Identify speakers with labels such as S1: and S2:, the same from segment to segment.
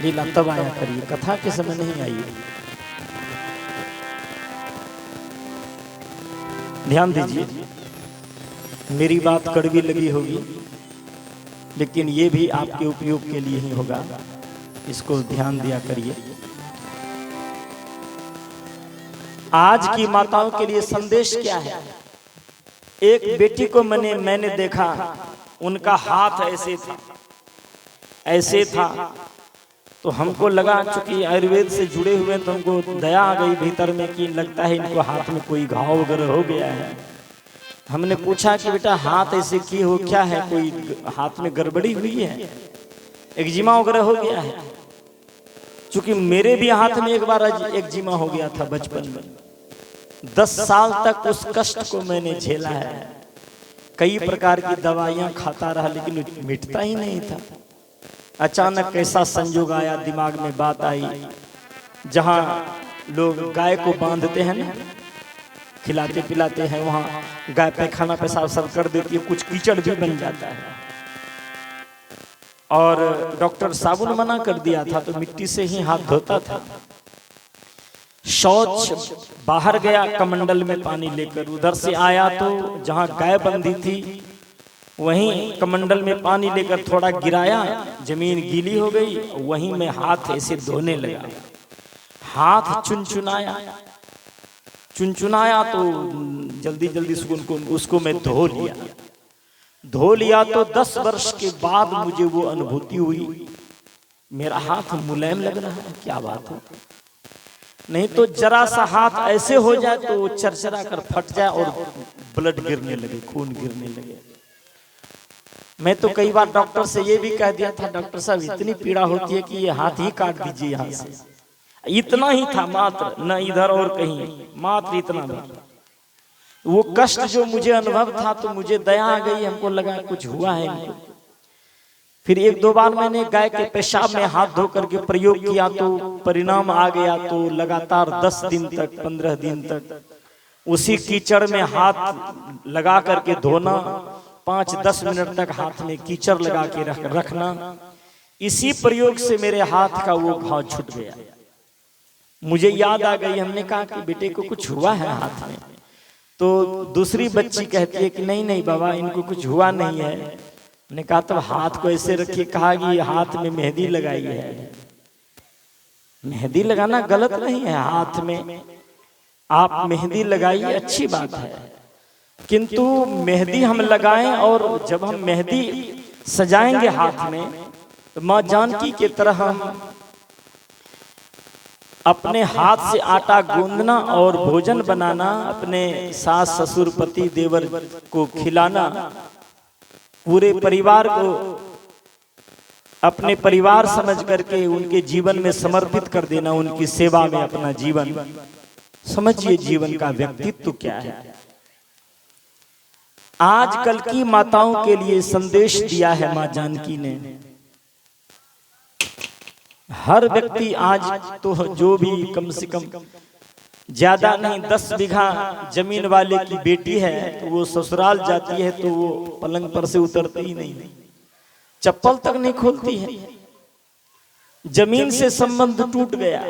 S1: लीला तब आया करिए, कथा के समय नहीं आई। ध्यान दीजिए, मेरी बात कड़वी लगी होगी लेकिन ये भी आपके उपयोग के लिए ही होगा, इसको ध्यान दिया करिए। आज की माताओं के लिए संदेश क्या है? एक बेटी को मैंने देखा, उनका हाथ ऐसे था तो हमको लगा, चूंकि आयुर्वेद से जुड़े हुए तो हमको दया आ गई भीतर में कि लगता है इनको हाथ में कोई घाव वगैरह हो गया है। हमने पूछा कि बेटा हाथ ऐसे की हो, क्या है, कोई हाथ में गड़बड़ी हुई है, एक्जिमा वगैरह हो गया है? चूंकि मेरे भी हाथ में एक बार एक्जिमा हो गया था बचपन में। 10 साल तक उस कष्ट को मैंने झेला है, कई प्रकार की दवाइयां खाता रहा लेकिन मिटता ही नहीं था। अचानक कैसा संजोग आया, दिमाग में बात आई, जहां लोग गाय को बांधते हैं ना, खिलाते पिलाते हैं, वहां गाय पैखाना पेशाब सब कर देती है, कुछ कीचड़ भी बन जाता है। और डॉक्टर साबुन मना कर दिया था तो मिट्टी से ही हाथ धोता था। शौच बाहर गया कमंडल में पानी लेकर, उधर से आया तो जहां गाय बंधी थी वहीं कमंडल में पानी लेकर थोड़ा गिराया, जमीन गीली हो गई, वहीं में हाथ ऐसे धोने लगा। हाथ चुनचुनाया तो जल्दी जल्दी उसको मैं धो लिया तो 10 वर्ष के बाद मुझे वो अनुभूति हुई, मेरा हाथ मुलायम लग रहा है। क्या बात है, नहीं तो जरा सा हाथ ऐसे हो जाए तो चरचरा कर फट जाए और ब्लड गिरने लगे, खून गिरने लगे। मैं तो कई बार डॉक्टर से ये भी कह दिया था, डॉक्टर साहब इतनी पीड़ा होती है कि ये हाथ ही काट दीजिए यहाँ से। इतना ही था मात्र, न इधर और कहीं, मात्र इतना था। वो कष्ट जो मुझे अनुभव था तो मुझे दया आ गई, हमको लगा कुछ हुआ है इनको। फिर 1-2 बार मैंने गाय के पेशाब में हाथ धो करके प्रयोग किया तो परिणाम आ गया। तो लगातार 10 दिन तक 15 दिन तक उसी कीचड़ में हाथ लगा करके धोना, 5-10 मिनट तक हाथ में कीचड़ लगा के रखना। इसी प्रयोग से मेरे हाथ का वो घाव छूट गया। मुझे याद आ गई, हमने कहा कि बेटे को कुछ हुआ है हाथ में, तो दूसरी बच्ची कहती है कि नहीं बाबा इनको कुछ हुआ नहीं है। मैंने कहा तब हाथ को ऐसे रखिए, कहा कि हाथ में मेहंदी लगाई है। मेहंदी लगाना गलत नहीं है, हाथ में आप मेहंदी लगाइए, अच्छी बात है, किंतु मेहंदी हम लगाएं और जब हम मेहंदी सजाएंगे हाथ में तो माँ जानकी की तरह हम अपने हाथ से आटा गूंदना और भोजन बनाना, अपने सास ससुर पति देवर को खिलाना, पूरे परिवार को अपने परिवार समझ करके उनके जीवन में समर्पित कर देना, उनकी सेवा में अपना जीवन। समझिए जीवन का व्यक्तित्व क्या है। आजकल की माताओं के लिए संदेश दिया है मां जानकी ने। हर व्यक्ति आज तो जो भी कम से कम ज्यादा नहीं 10 बीघा जमीन वाले की बेटी है तो वो ससुराल जाती है तो वो पलंग पर से उतरती ही नहीं, चप्पल तक नहीं खोलती है। जमीन से संबंध टूट गया।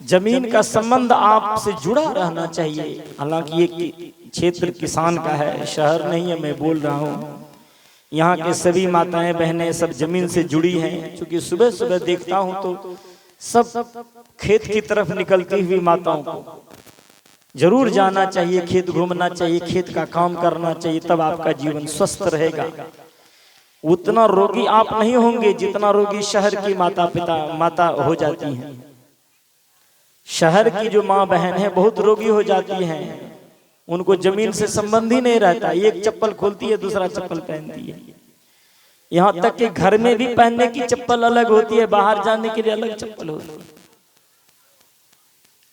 S1: जमीन का संबंध आपसे जुड़ा रहना चाहिए। हालांकि ये क्षेत्र किसान का है, शहर नहीं है, मैं बोल रहा हूँ यहाँ के सभी माताएं बहनें सब जमीन से जुड़ी हैं। क्योंकि सुबह सुबह देखता हूँ तो सब खेत की तरफ निकलती हुई माताओं को जरूर जाना चाहिए, खेत घूमना चाहिए, खेत का काम करना चाहिए, तब आपका जीवन स्वस्थ रहेगा। उतना रोगी आप नहीं होंगे जितना रोगी शहर की माता हो जाती हैं। शहर की जो माँ बहन है बहुत रोगी हो जाती हैं, उनको जमीन से संबंध ही नहीं रहता। एक चप्पल खोलती है दूसरा चप्पल पहनती है, यहाँ तक कि घर में भी पहनने की चप्पल अलग होती है, बाहर जाने के लिए अलग चप्पल होती है।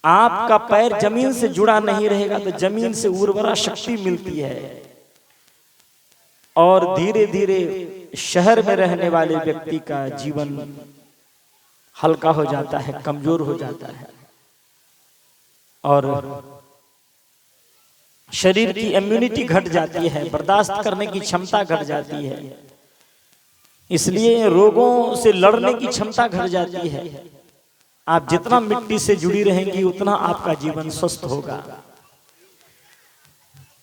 S1: आपका पैर जमीन से जुड़ा नहीं रहेगा तो जमीन से उर्वरा शक्ति मिलती है और धीरे धीरे शहर में रहने वाले व्यक्ति का जीवन हल्का हो जाता है, कमजोर हो जाता है और शरीर की इम्यूनिटी घट जाती है, बर्दाश्त करने की क्षमता घट जाती है। इसलिए रोगों से लड़ने की क्षमता घट जाती है। आप जितना मिट्टी से जुड़ी रहेंगी उतना आपका जीवन स्वस्थ होगा।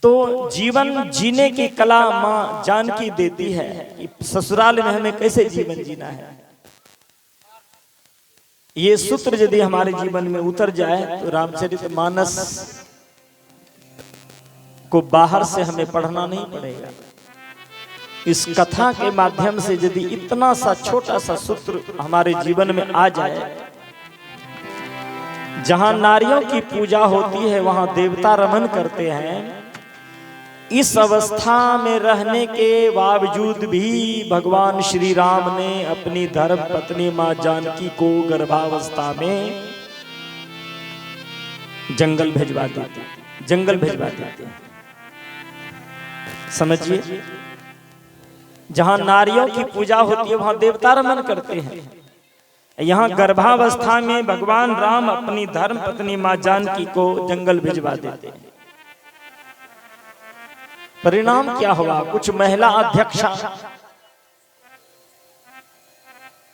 S1: तो जीवन जीने की कला माँ जानकी देती है कि ससुराल में हमें कैसे जीवन जीना है। ये सूत्र यदि हमारे जीवन में उतर जाए तो रामचरितमानस को बाहर से हमें पढ़ना नहीं पड़ेगा। इस कथा के माध्यम से यदि इतना सा छोटा सा सूत्र हमारे जीवन में आ जाए, जहां नारियों की पूजा होती है वहां देवता रमन करते हैं। इस अवस्था में रहने के बावजूद भी भगवान श्री राम ने अपनी धर्म पत्नी मां जानकी को गर्भावस्था में जंगल भिजवा देते। समझिए, जहां नारियों की पूजा होती है वहां देवता रमन करते हैं। यहाँ गर्भावस्था में भगवान राम अपनी धर्म पत्नी मां जानकी को जंगल भिजवा देते हैं। परिणाम क्या हुआ? कुछ महिला अध्यक्षा,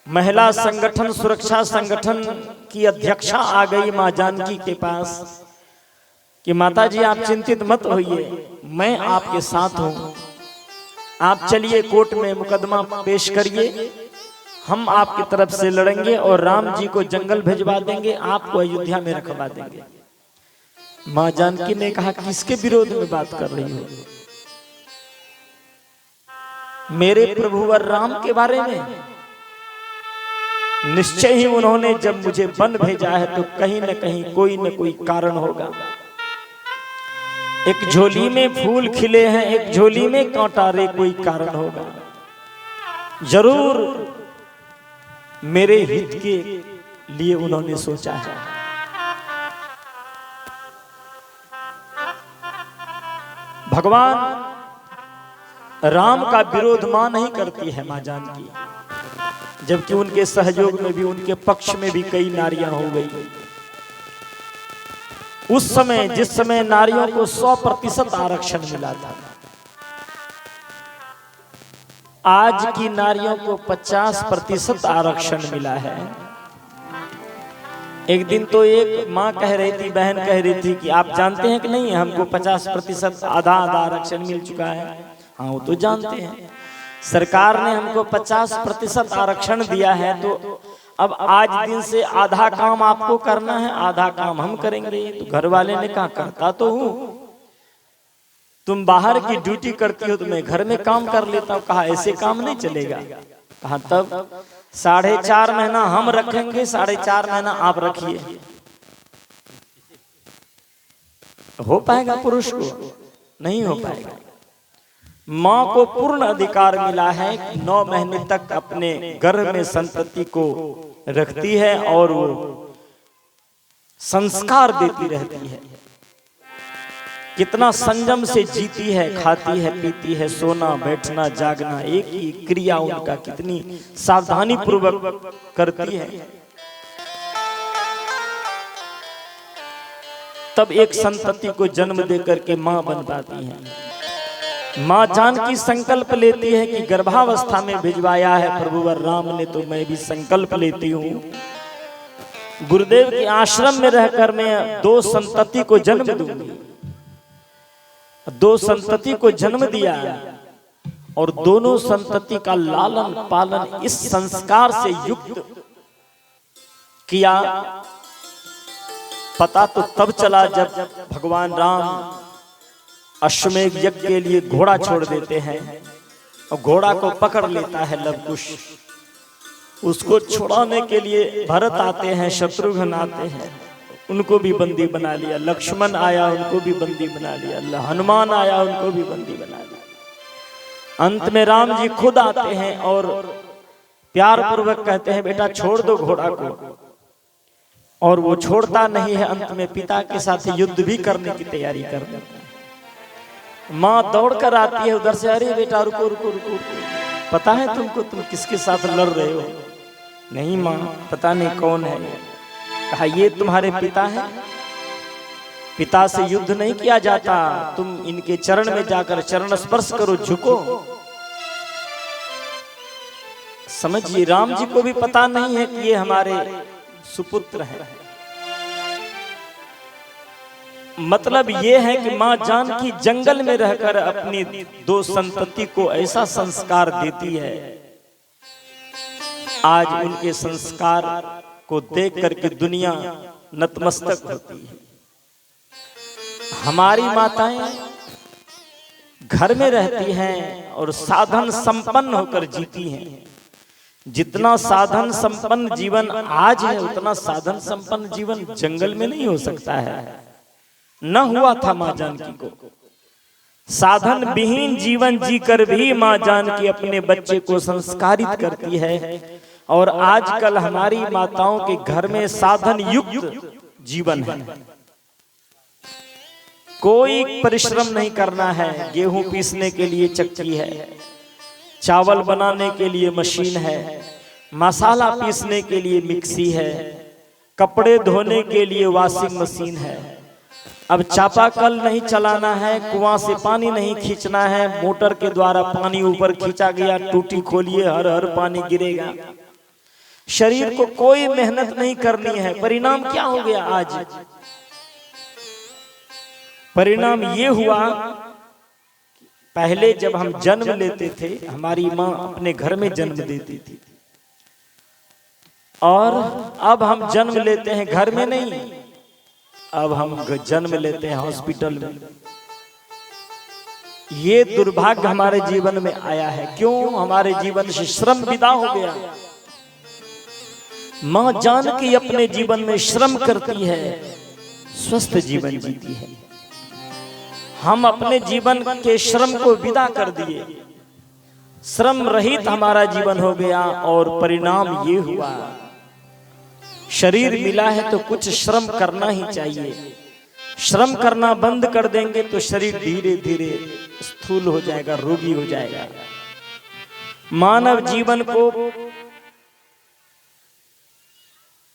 S1: महिला संगठन, सुरक्षा संगठन की अध्यक्षा आ गई मां जानकी के पास कि माता जी आप चिंतित मत होइए, मैं आपके साथ हूं। आप चलिए कोर्ट में मुकदमा पेश करिए, हम आपकी तरफ से लड़ेंगे और राम जी को जंगल भिजवा देंगे, आपको अयोध्या में रखवा देंगे। मां जानकी ने कहा किसके विरोध में बात कर रही हो? मेरे प्रभुवर राम के बारे में। निश्चय ही उन्होंने जब मुझे वन भेजा है तो कहीं न कहीं कोई न कोई कारण होगा। एक झोली में फूल खिले हैं, एक झोली में कांटा रे, कोई कारण होगा। जरूर मेरे हित के लिए उन्होंने सोचा है। भगवान राम का विरोध मां नहीं करती है मां जानकी, जबकि उनके सहयोग में भी, उनके पक्ष में भी कई नारियां हो गई। उस समय जिस समय नारियों को 100% आरक्षण मिला था, आज की नारियों को 50% आरक्षण मिला है। एक दिन तो एक माँ कह रही थी, बहन कह रही थी कि आप जानते हैं कि नहीं हमको 50% आधा आरक्षण मिल चुका है। हाँ वो तो जानते हैं, सरकार ने हमको 50% आरक्षण दिया है, तो अब आज दिन से आधा काम आपको करना है, आधा काम हम करेंगे। तो घर वाले ने कहा करता तो हूँ, तुम बाहर की ड्यूटी करती हो तो मैं घर में काम कर लेता हूँ। कहा ऐसे काम नहीं चलेगा। कहा तब 4.5 महीना हम रखेंगे, 4.5 महीना आप रखिए। हो पाएगा? पुरुष को नहीं हो पाएगा। मां को पूर्ण अधिकार मिला है, 9 महीने तक अपने गर्भ में संतति को रखती है और वो संस्कार देती रहती है। कितना संयम से जीती है, खाती है, पीती है, सोना बैठना जागना एक ही क्रिया उनका कितनी सावधानी पूर्वक करती है। तब एक संतति को जन्म देकर के मां बन पाती है। मां जानकी संकल्प लेती है कि गर्भावस्था में भिजवाया है प्रभुवर राम ने, तो मैं भी संकल्प लेती हूं गुरुदेव के आश्रम में रहकर मैं 2 संतति को जन्म दूंगी। 2 संतति को जन्म दिया और दोनों संतति का लालन पालन इस संस्कार से युक्त किया। पता तो तब चला जब भगवान राम अश्वमेध यज्ञ के लिए घोड़ा छोड़ देते हैं और घोड़ा को पकड़ लेता है लवकुश। उसको छुड़ाने के लिए भरत आते हैं, शत्रुघ्न आते हैं, उनको भी बंदी बना लिया। लक्ष्मण आया, उनको भी बंदी बना लिया। हनुमान आया, उनको भी बंदी बना लिया। अंत में राम जी खुद आते हैं और प्यार पूर्वक कहते हैं बेटा छोड़ दो घोड़ा को, और वो छोड़ता नहीं है। अंत में पिता के साथ युद्ध भी करने की तैयारी कर देता है। माँ दौड़ कर आती है उधर से, अरे बेटा रुको रुको रुको, पता है तुमको तुम किसके साथ लड़ रहे हो? नहीं माँ पता नहीं कौन है। कहा ये तुम्हारे पिता हैं, पिता से युद्ध नहीं किया जाता, तुम इनके चरण में जाकर चरण स्पर्श करो, झुको। समझिए, राम जी को भी पता नहीं है कि ये हमारे सुपुत्र हैं। मतलब ये है कि माँ जानकी जंगल में रहकर अपनी दो संतति को ऐसा संस्कार देती है, आज उनके संस्कार को देख करके दुनिया नतमस्तक होती है। हमारी माताएं घर में रहती हैं और साधन संपन्न होकर जीती हैं। जितना साधन संपन्न जीवन आज है, उतना साधन संपन्न जीवन जंगल में नहीं हो सकता है, न हुआ था माँ जानकी को। साधन विहीन जीवन जीकर भी माँ जानकी अपने बच्चे को संस्कारित करती है। और आजकल हमारी माताओं के घर में साधन युक्त जीवन है। कोई परिश्रम नहीं करना है, गेहूं पीसने के लिए चक्की है, चावल बनाने के लिए मशीन है, मसाला पीसने के लिए मिक्सी है, कपड़े धोने के लिए वॉशिंग मशीन है। अब चापाकल नहीं चलाना है, कुआं से पानी नहीं खींचना है, मोटर के द्वारा पानी ऊपर खींचा गया, टूटी खोलिए हर हर पानी गिरेगा। शरीर को कोई मेहनत नहीं करनी है। परिणाम क्या हो गया आज? परिणाम ये हुआ, पहले जब हम जन्म लेते थे, हमारी माँ अपने घर में जन्म देती थी, और अब हम जन्म लेते हैं घर में नहीं, अब हम जन्म लेते हैं हॉस्पिटल में। ये दुर्भाग्य हमारे जीवन में आया है। क्यों? हमारे जीवन से श्रम विदा हो गया। मां जानकी अपने जीवन में श्रम करती है, स्वस्थ जीवन जीती है। हम अपने जीवन के श्रम को विदा कर दिए, श्रम रहित हमारा जीवन हो गया, और परिणाम ये हुआ, शरीर मिला है तो कुछ श्रम करना ही चाहिए। श्रम करना बंद कर देंगे तो शरीर धीरे धीरे स्थूल हो जाएगा, रोगी हो जाएगा। मानव जीवन को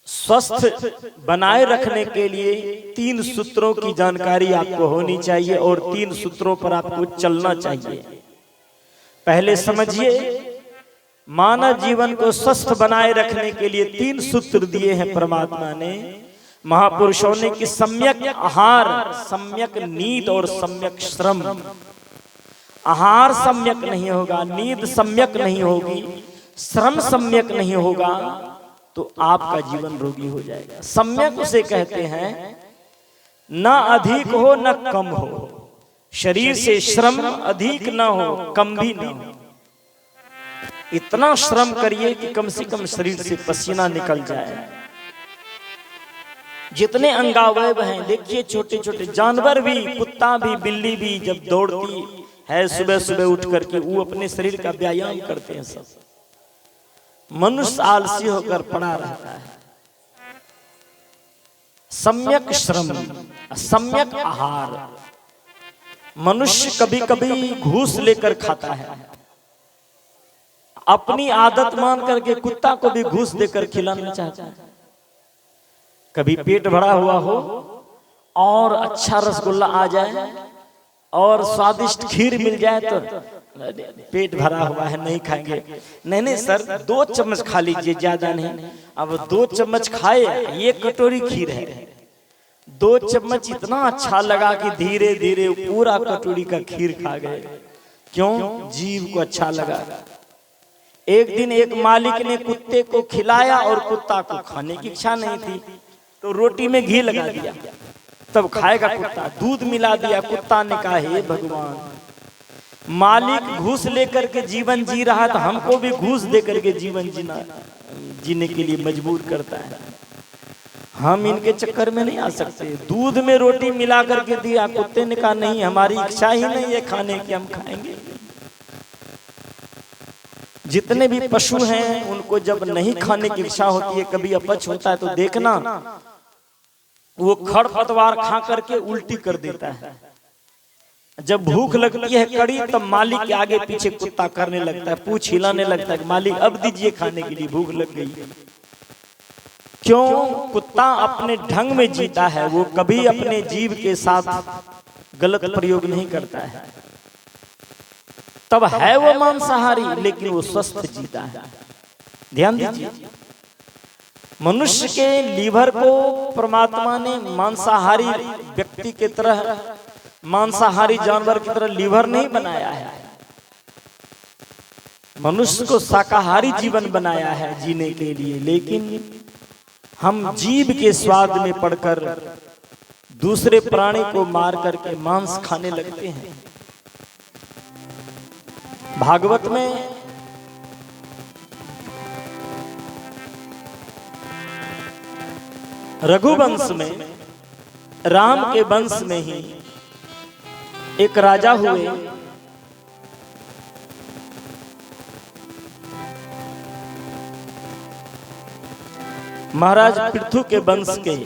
S1: स्वस्थ बनाए रखने के लिए 3 सूत्रों की जानकारी आपको होनी चाहिए, और 3 सूत्रों पर आपको चलना चाहिए। पहले समझिए, मानव जीवन को स्वस्थ बनाए रखने के लिए 3 सूत्र दिए हैं परमात्मा ने, महापुरुषों ने, कि सम्यक आहार, सम्यक नींद और सम्यक श्रम। आहार सम्यक नहीं होगा, नींद सम्यक नहीं होगी, श्रम सम्यक नहीं होगा, तो आपका जीवन रोगी हो जाएगा। सम्यक उसे कहते हैं, ना अधिक हो न कम हो, शरीर से श्रम अधिक ना हो, कम भी ना हो। इतना श्रम करिए कि कम से कम शरीर से पसीना निकल जाए। जितने अंगावयव हैं, देखिए छोटे छोटे जानवर भी, कुत्ता भी, बिल्ली भी जब दौड़ती है सुबह सुबह उठ करके, वो अपने शरीर का व्यायाम करते हैं। सब मनुष्य आलसी होकर पड़ा रहता है। सम्यक श्रम, सम्यक आहार। मनुष्य कभी कभी घूस लेकर खाता है, अपनी आदत मान करके कुत्ता को भी घूस देकर खिलाना चाहता है। कभी पेट भरा हुआ हो और अच्छा रसगुल्ला आ जाए और स्वादिष्ट खीर मिल जाए तो पेट भरा हुआ है, नहीं खाएंगे। नहीं सर, 2 चम्मच खा लीजिए, ज्यादा नहीं। अब 2 चम्मच खाए, 1 कटोरी खीर है, 2 चम्मच इतना अच्छा लगा कि धीरे धीरे पूरा कटोरी का खीर खा गए। क्यों? जीव को अच्छा लगा। एक दिन एक मालिक ने कुत्ते को खिलाया और कुत्ता को खाने की इच्छा नहीं थी, तो रोटी में घी लगा दिया, तब खाएगा कुत्ता। दूध मिला दिया, कुत्ता ने कहा, हे भगवान, मालिक घूस लेकर के जीवन जी रहा था, हमको भी घूस देकर के जीवन जीने के लिए मजबूर करता है। हम इनके चक्कर में नहीं आ सकते। दूध में रोटी मिला करके दिया, कुत्ते ने कहा नहीं, हमारी इच्छा ही नहीं है खाने की, हम खाएंगे। जितने भी पशु हैं, उनको जब नहीं खाने की इच्छा होती है, कभी अपच होता है, तो देखना वो खरपतवार खा करके उल्टी कर देता है। जब भूख लगती है कड़ी, तब मालिक के आगे पीछे कुत्ता करने लगता है, पूंछ हिलाने लगता है, मालिक अब दीजिए खाने के लिए, भूख लग गई। क्यों? कुत्ता अपने ढंग में जीता है, वो कभी अपने जीव के साथ गलत प्रयोग नहीं करता है। तब है वो मांसाहारी, लेकिन वो स्वस्थ जीता है। ध्यान दीजिए, मनुष्य के लीवर को परमात्मा ने मांसाहारी व्यक्ति की तरह, मांसाहारी जानवर की तरह लीवर नहीं बनाया है। मनुष्य को शाकाहारी जीवन बनाया है जीने के लिए, लेकिन हम जीभ के स्वाद में पड़कर दूसरे प्राणी को मार करके मांस खाने लगते हैं। भागवत में रघुवंश में, राम के वंश में ही एक राजा हुए, महाराज पृथु के वंश के,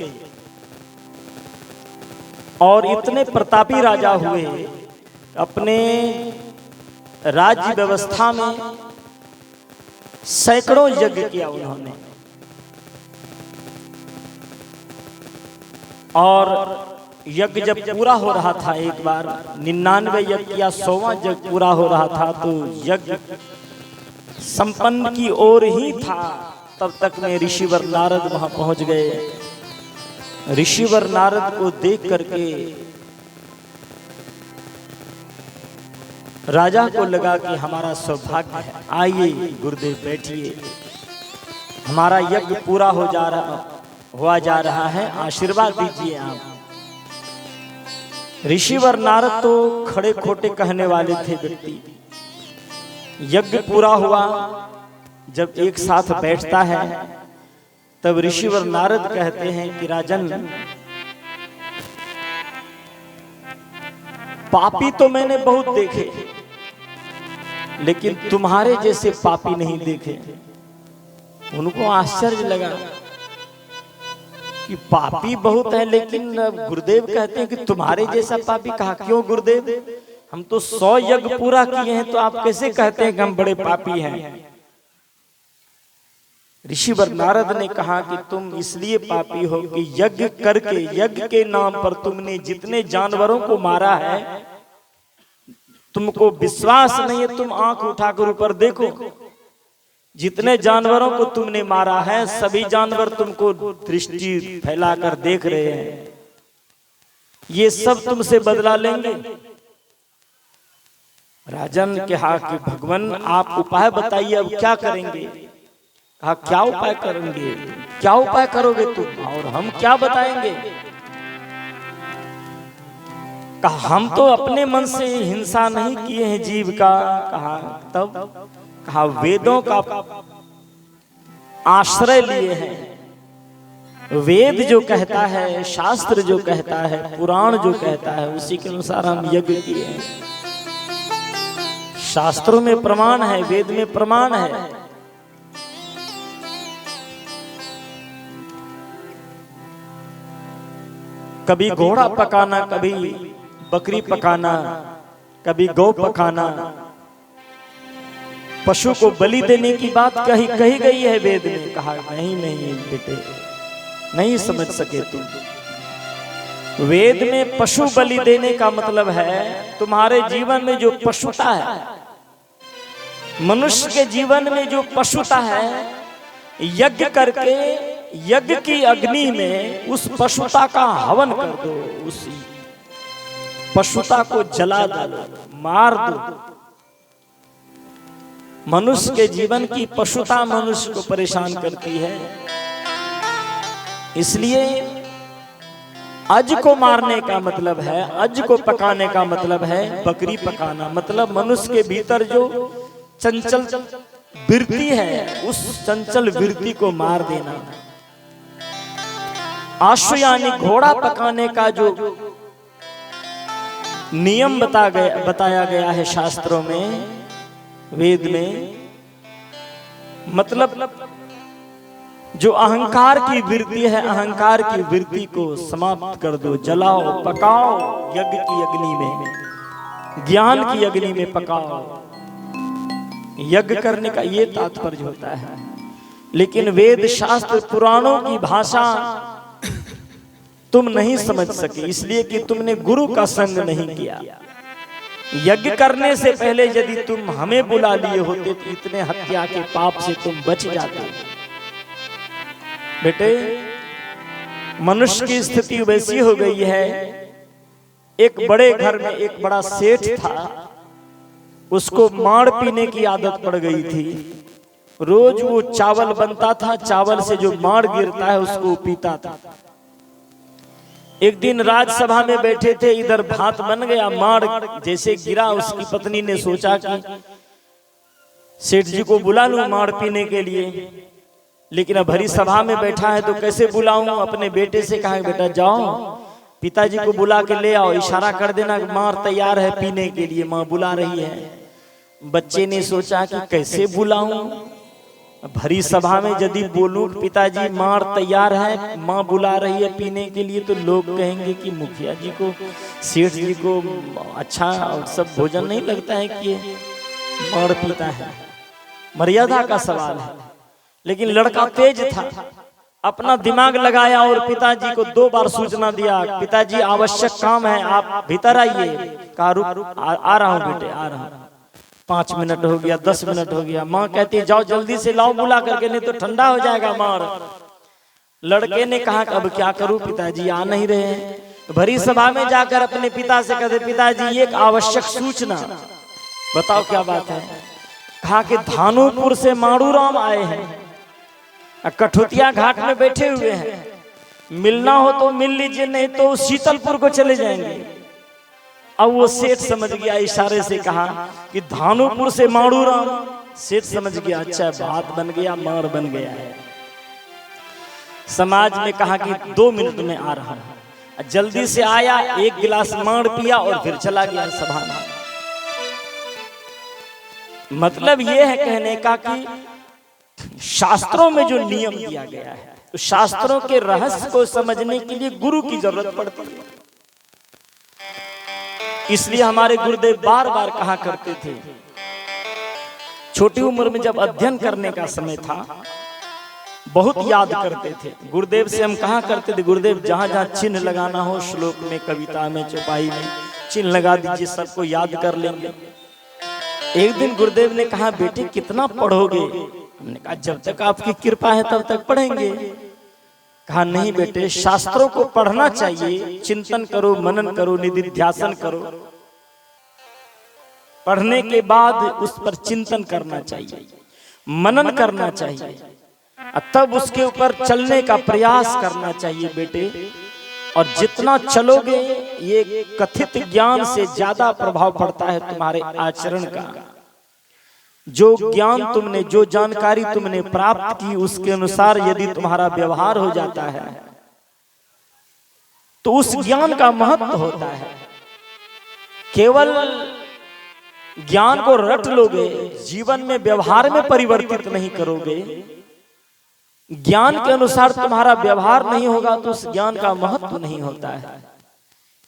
S1: और इतने प्रतापी राजा हुए, अपने राज्य व्यवस्था में सैकड़ों यज्ञ किया उन्होंने, और यज्ञ जब पूरा हो रहा था, एक बार 99 यज्ञ या 100वां यज्ञ पूरा हो रहा था, तो यज्ञ संपन्न की ओर ही था, तब तक में ऋषिवर नारद वहां पहुंच गए। ऋषिवर नारद को देख करके राजा को लगा कि हमारा सौभाग्य है, आइए गुरुदेव बैठिए, हमारा यज्ञ पूरा हुआ जा रहा है, आशीर्वाद दीजिए आप। ऋषिवर नारद तो खड़े खोटे कहने वाले थे व्यक्ति। यज्ञ पूरा हुआ, जब एक साथ बैठता है तब ऋषिवर नारद कहते हैं कि राजन, पापी तो मैंने बहुत देखे, लेकिन तुम्हारे जैसे पापी नहीं देखे। उनको आश्चर्य लगा कि पापी बहुत है, लेकिन गुरुदेव कहते हैं कि तुम्हारे जैसा पापी। कहा क्यों गुरुदेव, हम तो 100 यज्ञ पूरा किए हैं, तो आप कैसे कहते हैं कि हम बड़े पापी हैं। ऋषिवर नारद ने कहा कि तुम इसलिए पापी हो कि यज्ञ करके, यज्ञ के नाम पर तुमने जितने जानवरों को मारा है, तुमको विश्वास नहीं है, तुम आंख उठाकर ऊपर देखो, जितने जानवरों को तुमने मारा है, सभी जानवर तुमको दृष्टि फैलाकर देख रहे हैं, ये सब तुमसे बदला लेंगे। राजन कहा कि भगवान आप उपाय बताइए, अब क्या करेंगे। कहा क्या उपाय करेंगे, क्या उपाय करोगे तुम, और हम क्या बताएंगे। कहा हम तो अपने मन से हिंसा नहीं किए हैं जीव का। कहा तब, कहा वेदों का आश्रय लिए हैं, वेद जो कहता है, शास्त्र जो कहता है, पुराण जो कहता है, उसी के अनुसार हम यज्ञ किए हैं। शास्त्रों में प्रमाण है, वेद में प्रमाण है। कभी घोड़ा पकाना, कभी बकरी पकाना, कभी गौ पकाना, पशु को बलि देने की बात कही गई है वेद में। कहा नहीं बेटे, नहीं समझ सके तुम। वेद में पशु बलि देने का मतलब है तुम्हारे जीवन में जो पशुता है, मनुष्य के जीवन में जो पशुता है, यज्ञ करके यज्ञ की अग्नि में उस पशुता का हवन कर दो, उस पशुता को जला दो, मार दो। मनुष्य के जीवन की पशुता मनुष्य को परेशान करती है, इसलिए अज को मारने का मतलब है, अज को पकाने का मतलब है बकरी पकाना। मतलब मनुष्य के भीतर जो चंचल वृत्ति है, उस चंचल वृत्ति को मार देना। आशु यानी घोड़ा पकाने का जो नियम बताया गया है शास्त्रों में, वेद में, मतलब जो अहंकार की वृत्ति है, अहंकार की वृत्ति को समाप्त कर दो, जलाओ, पकाओ यज्ञ की अग्नि में, ज्ञान की अग्नि में पकाओ। यज्ञ करने का ये तात्पर्य होता है। लेकिन वेद शास्त्र पुराणों की भाषा तुम नहीं समझ सके, इसलिए कि तुमने गुरु का संग नहीं किया। यज्ञ करने से पहले यदि तुम हमें बुला लिए होते तो इतने हत्या के पाप से तुम बच जाते। बेटे, मनुष्य की स्थिति वैसी हो गई है, एक बड़े घर में एक बड़ा सेठ था, उसको माड़ पीने की आदत पड़ गई थी। रोज वो चावल बनता था, चावल से जो माड़ गिरता है उसको पीता था। एक दिन राज्यसभा में बैठे थे, इधर भात बन गया, माड़ जैसे गिरा, उसकी पत्नी ने सोचा कि सेठ जी को बुला लूं माड़ पीने के लिए, लेकिन अब भरी सभा में बैठा है तो कैसे बुलाऊं। अपने बेटे से कहा, बेटा जाओ पिताजी को बुला के ले आओ, इशारा कर देना माड़ तैयार है पीने के लिए, माँ बुला रही है। बच्चे ने सोचा कि कैसे बुलाऊं, भरी सभा में यदि बोलूं पिताजी माड़ तैयार है, माँ बुला रही है पीने के लिए, तो लोग कहेंगे कि मुखिया जी को, सेठ जी को अच्छा और सब भोजन नहीं लगता है कि ये माड़ पीता है। मर्यादा का सवाल है। लेकिन लड़का तेज था, अपना दिमाग लगाया और पिताजी को 2 बार सूचना दिया, पिताजी आवश्यक काम है, आप भीतर आइए। कहा रुक, आ रहा हूँ बेटे, आ रहा हूँ। 5 मिनट हो गया, 10 मिनट हो गया, माँ कहती है जाओ जल्दी से लाओ बुला करके, नहीं तो ठंडा हो जाएगा माड़। लड़के ने कहा अब क्या करूं, पिताजी आ नहीं रहे हैं। तो भरी सभा में जाकर अपने पिता से कहते, पिताजी एक आवश्यक सूचना। बताओ क्या बात है। कहा कि धानुपुर से माड़ूराम आए हैं, कठुतिया घाट में बैठे हुए हैं, मिलना हो तो मिल लीजिए, नहीं तो शीतलपुर को चले जाएंगे। अब वो सेठ समझ गया, इशारे से कहा कि धानुपुर से माड़ूराम। सेठ समझ गया, अच्छा भात बन गया, माड़ बन गया है। समाज में कहा कि 2 मिनट में आ रहा हूं। जल्दी से आया, 1 गिलास माड़ पिया और फिर चला गया सभा में। मतलब यह है कहने का कि शास्त्रों में जो नियम दिया गया है, तो शास्त्रों के रहस्य को समझने के लिए गुरु की जरूरत पड़ती है। इसलिए हमारे गुरुदेव बार बार कहा करते थे, छोटी उम्र में जब अध्ययन करने का समय था, बहुत याद करते थे। गुरुदेव से हम कहा करते थे, गुरुदेव जहां जहां चिन्ह लगाना हो, श्लोक में, कविता में, चौपाई में चिन्ह लगा दीजिए, सबको याद कर लेंगे। एक दिन गुरुदेव ने कहा, बेटे कितना पढ़ोगे? हमने कहा जब तक आपकी कृपा है तब तक पढ़ेंगे। कहा नहीं बेटे, शास्त्रों को पढ़ना चाहिए, चिंतन करो, मनन करो, निधिध्यासन करो, पढ़ने के बाद उस पर चिंतन करना चाहिए, मनन करना चाहिए, तब उसके ऊपर चलने का प्रयास करना चाहिए बेटे। और जितना चलोगे, ये कथित ज्ञान से ज्यादा प्रभाव पड़ता है तुम्हारे आचरण का। जो ज्ञान तुमने, जो जानकारी तुमने प्राप्त की, उसके अनुसार यदि तुम्हारा व्यवहार हो जाता है तो उस ज्ञान का महत्व होता है। केवल ज्ञान को रट लोगे, जीवन में व्यवहार में परिवर्तित नहीं करोगे, ज्ञान के अनुसार तुम्हारा व्यवहार नहीं होगा तो उस ज्ञान का महत्व नहीं होता है।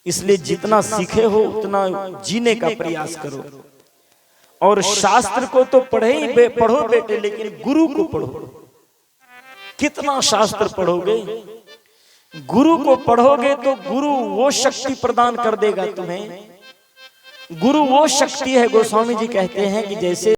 S1: इसलिए जितना सीखे हो उतना जीने का प्रयास करो। और शास्त्र को तो पढ़ो बेटे, लेकिन गुरु को पढ़ो। कितना शास्त्र पढ़ोगे? गुरु को पढ़ोगे तो गुरु वो शक्ति प्रदान कर देगा तुम्हें। गुरु वो शक्ति है, गोस्वामी जी कहते हैं कि जैसे